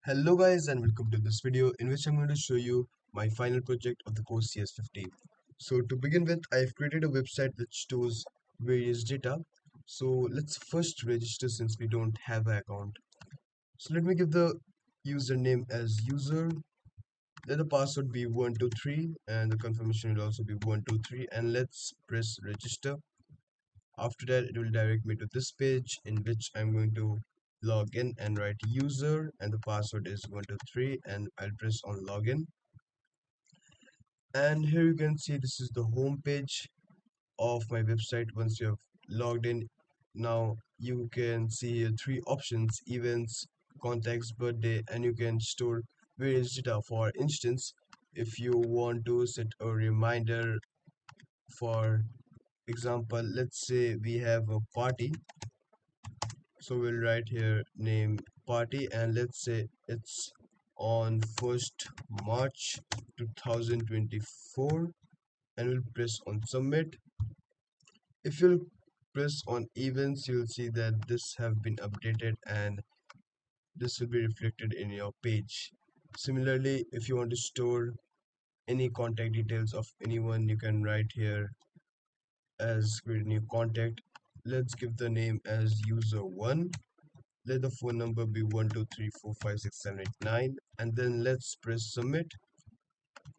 Hello guys and welcome to this video in which I'm going to show you my final project of the course CS50. So to begin with, I've created a website which stores various data. So let's first register since we don't have an account. So let me give the username as user, let the password be 123 and the confirmation will also be 123, and let's press register. After that, it will direct me to this page in which I'm going to log in and write user and the password is 123, and I'll press on login. And here you can see this is the home page of my website. Once you have logged in, now you can see here three options: events, contacts, birthday, and you can store various data. For instance, if you want to set a reminder, for example, let's say we have a party. So we'll write here name party and let's say it's on 1st March 2024, and we'll press on submit. If you'll press on events, you'll see that this have been updated and this will be reflected in your page. Similarly, if you want to store any contact details of anyone, you can write here as create a new contact. Let's give the name as user1. Let the phone number be 123456789, and then let's press submit.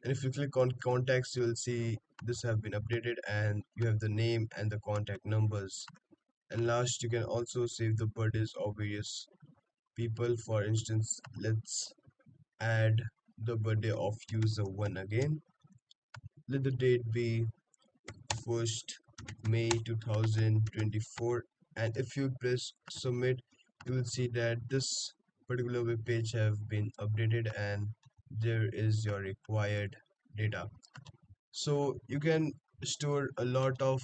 And if you click on contacts, you will see this have been updated and you have the name and the contact numbers. And last, you can also save the birthdays of various people. For instance, let's add the birthday of user 1 again. Let the date be 1st May 2024, and if you press submit, you will see that this particular web page have been updated and there is your required data. So you can store a lot of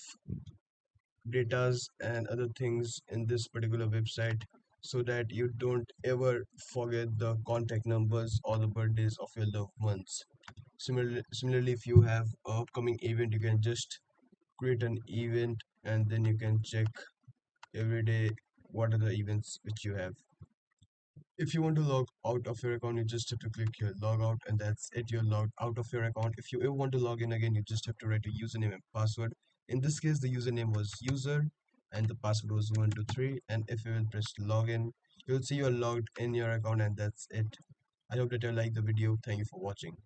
datas and other things in this particular website so that you don't ever forget the contact numbers or the birthdays of your loved ones. Similarly, if you have a upcoming event, you can just create an event and then you can check every day what are the events which you have. If you want to log out of your account, you just have to click here log out, and that's it, you're logged out of your account. If you ever want to log in again, you just have to write a username and password. In this case, the username was user and the password was 123, and if you will press login, you'll see you're logged in your account, and that's it. I hope that you like the video. Thank you for watching.